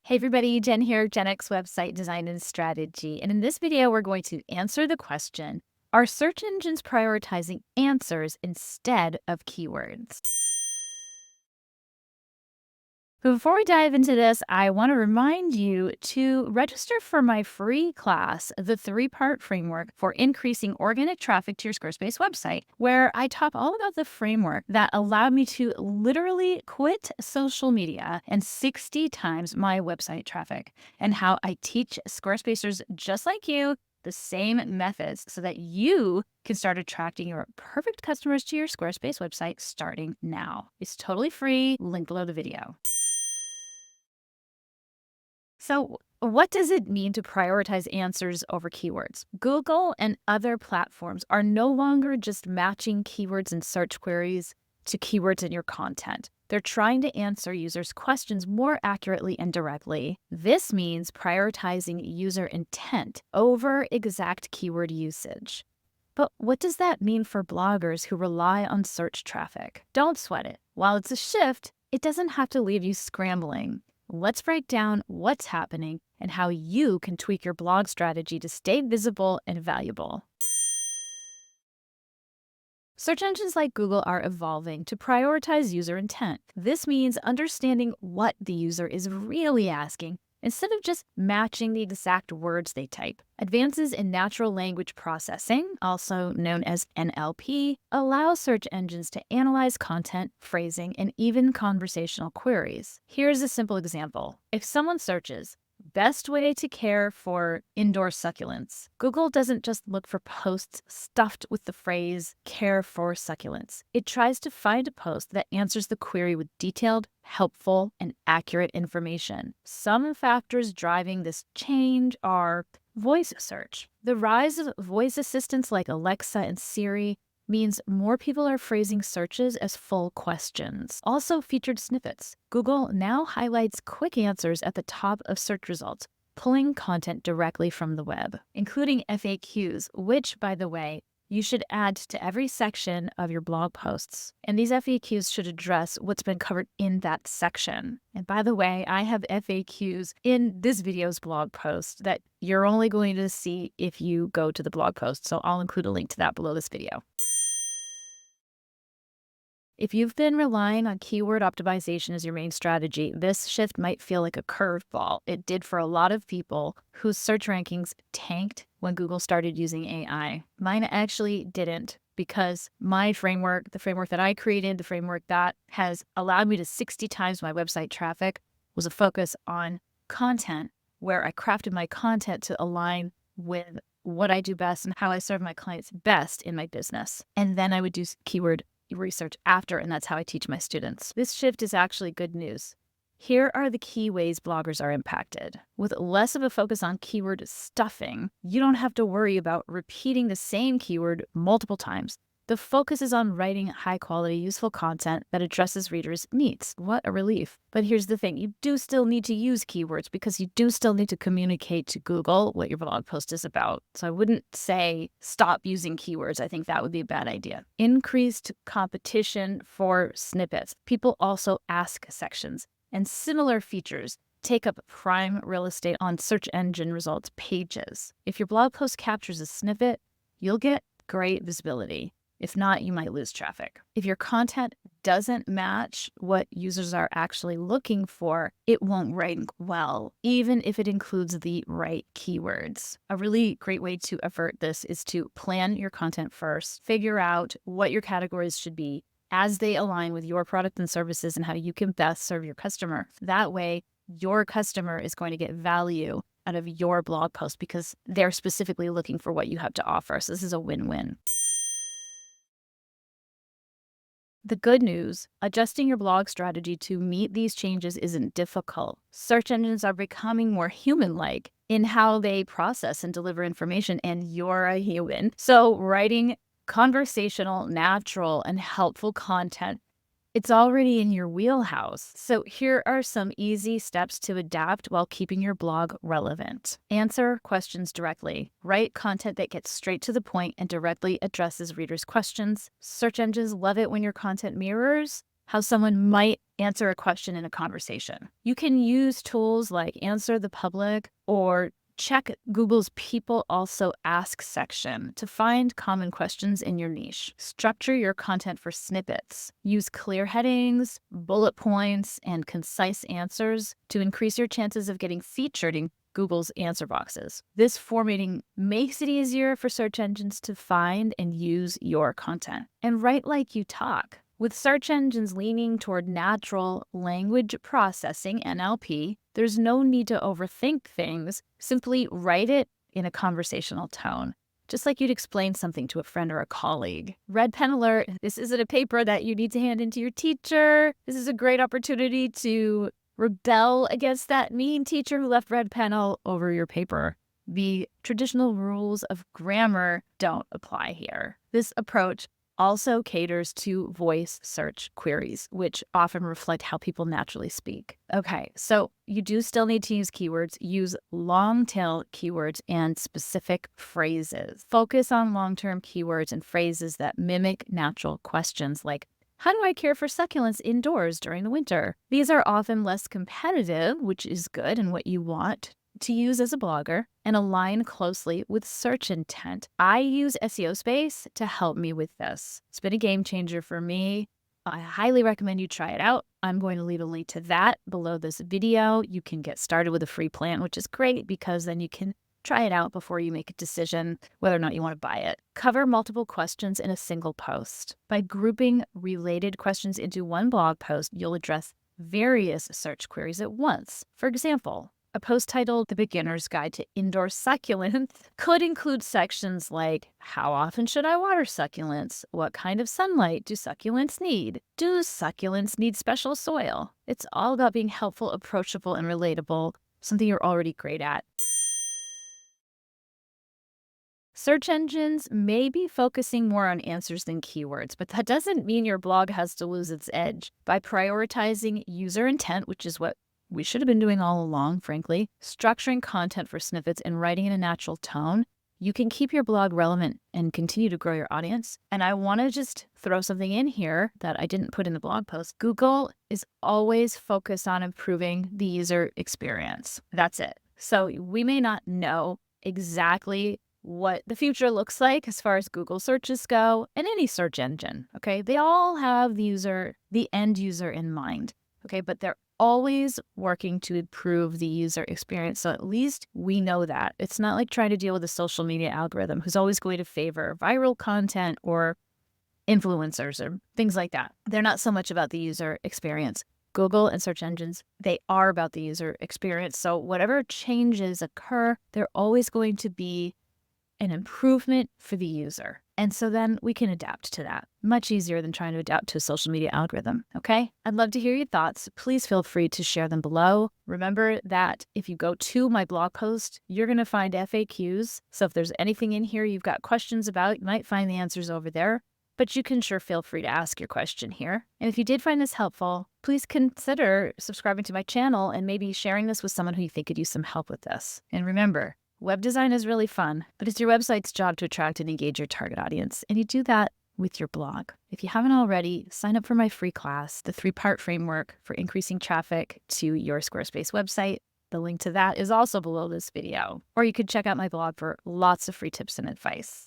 Hey everybody, Jen here, Gen X Website Design and Strategy. And in this video, we're going to answer the question, are search engines prioritizing answers instead of keywords? But before we dive into this, I want to remind you to register for my free class, the 3-part framework for increasing organic traffic to your Squarespace website, where I talk all about the framework that allowed me to literally quit social media and 60 times my website traffic, and how I teach Squarespacers just like you the same methods so that you can start attracting your perfect customers to your Squarespace website starting now. It's totally free, link below the video. So, what does it mean to prioritize answers over keywords? Google and other platforms are no longer just matching keywords in search queries to keywords in your content. They're trying to answer users' questions more accurately and directly. This means prioritizing user intent over exact keyword usage. But what does that mean for bloggers who rely on search traffic? Don't sweat it. While it's a shift, it doesn't have to leave you scrambling. Let's break down what's happening and how you can tweak your blog strategy to stay visible and valuable. Search engines like Google are evolving to prioritize user intent. This means understanding what the user is really asking instead of just matching the exact words they type. Advances in natural language processing, also known as NLP, allow search engines to analyze content, phrasing, and even conversational queries. Here's a simple example. If someone searches, best way to care for indoor succulents, Google doesn't just look for posts stuffed with the phrase care for succulents. It tries to find a post that answers the query with detailed, helpful, and accurate information. Some factors driving this change are voice search. The rise of voice assistants like Alexa and Siri means more people are phrasing searches as full questions. Also featured snippets. Google now highlights quick answers at the top of search results, pulling content directly from the web, including FAQs, which, by the way, you should add to every section of your blog posts. And these FAQs should address what's been covered in that section. And by the way, I have FAQs in this video's blog post that you're only going to see if you go to the blog post. So I'll include a link to that below this video. If you've been relying on keyword optimization as your main strategy, this shift might feel like a curveball. It did for a lot of people whose search rankings tanked when Google started using AI. Mine actually didn't, because my framework, the framework that I created, the framework that has allowed me to 60 times my website traffic, was a focus on content, where I crafted my content to align with what I do best and how I serve my clients best in my business. And then I would do keyword research after, and that's how I teach my students. This shift is actually good news. Here are the key ways bloggers are impacted. With less of a focus on keyword stuffing, you don't have to worry about repeating the same keyword multiple times. The focus is on writing high-quality, useful content that addresses readers' needs. What a relief. But here's the thing. You do still need to use keywords because you do still need to communicate to Google what your blog post is about. So I wouldn't say stop using keywords. I think that would be a bad idea. Increased competition for snippets. People also ask sections and similar features take up prime real estate on search engine results pages. If your blog post captures a snippet, you'll get great visibility. If not, you might lose traffic. If your content doesn't match what users are actually looking for, it won't rank well, even if it includes the right keywords. A really great way to avert this is to plan your content first, figure out what your categories should be as they align with your product and services and how you can best serve your customer. That way, your customer is going to get value out of your blog post because they're specifically looking for what you have to offer. So this is a win-win. The good news, adjusting your blog strategy to meet these changes isn't difficult. Search engines are becoming more human-like in how they process and deliver information, and you're a human. So writing conversational, natural, and helpful content, it's already in your wheelhouse. So here are some easy steps to adapt while keeping your blog relevant. Answer questions directly. Write content that gets straight to the point and directly addresses readers' questions. Search engines love it when your content mirrors how someone might answer a question in a conversation. You can use tools like Answer the Public or check Google's People Also Ask section to find common questions in your niche. Structure your content for snippets. Use clear headings, bullet points, and concise answers to increase your chances of getting featured in Google's answer boxes. This formatting makes it easier for search engines to find and use your content. And write like you talk. With search engines leaning toward natural language processing, NLP, there's no need to overthink things. Simply write it in a conversational tone, just like you'd explain something to a friend or a colleague. Red pen alert, this isn't a paper that you need to hand in to your teacher. This is a great opportunity to rebel against that mean teacher who left red pen all over your paper. The traditional rules of grammar don't apply here. This approach also caters to voice search queries, which often reflect how people naturally speak. Okay, so you do still need to use keywords. Use long tail keywords and specific phrases. Focus on long-term keywords and phrases that mimic natural questions like, how do I care for succulents indoors during the winter? These are often less competitive, which is good and what you want to use as a blogger, and align closely with search intent. I use SEO Space to help me with this. It's been a game changer for me. I highly recommend you try it out. I'm going to leave a link to that below this video. You can get started with a free plan, which is great because then you can try it out before you make a decision whether or not you want to buy it. Cover multiple questions in a single post. By grouping related questions into one blog post, you'll address various search queries at once. For example, a post titled The Beginner's Guide to Indoor Succulents could include sections like, how often should I water succulents? What kind of sunlight do succulents need? Do succulents need special soil? It's all about being helpful, approachable, and relatable, something you're already great at. Search engines may be focusing more on answers than keywords, but that doesn't mean your blog has to lose its edge. By prioritizing user intent, which is what we should have been doing all along, frankly, structuring content for snippets and writing in a natural tone, you can keep your blog relevant and continue to grow your audience. And I want to just throw something in here that I didn't put in the blog post. Google is always focused on improving the user experience. That's it. So we may not know exactly what the future looks like as far as Google searches go and any search engine, okay? They all have the end user in mind, okay? But they're always working to improve the user experience. So at least we know that. It's not like trying to deal with a social media algorithm who's always going to favor viral content or influencers or things like that. They're not so much about the user experience. Google and search engines, they are about the user experience. So whatever changes occur, they're always going to be an improvement for the user. And so then we can adapt to that. Much easier than trying to adapt to a social media algorithm, okay? I'd love to hear your thoughts. Please feel free to share them below. Remember that if you go to my blog post, you're going to find FAQs. So if there's anything in here you've got questions about, you might find the answers over there. But you can sure feel free to ask your question here. And if you did find this helpful, please consider subscribing to my channel and maybe sharing this with someone who you think could use some help with this. And remember, web design is really fun, but it's your website's job to attract and engage your target audience. And you do that with your blog. If you haven't already, sign up for my free class, the 3-part framework for increasing traffic to your Squarespace website. The link to that is also below this video. Or you could check out my blog for lots of free tips and advice.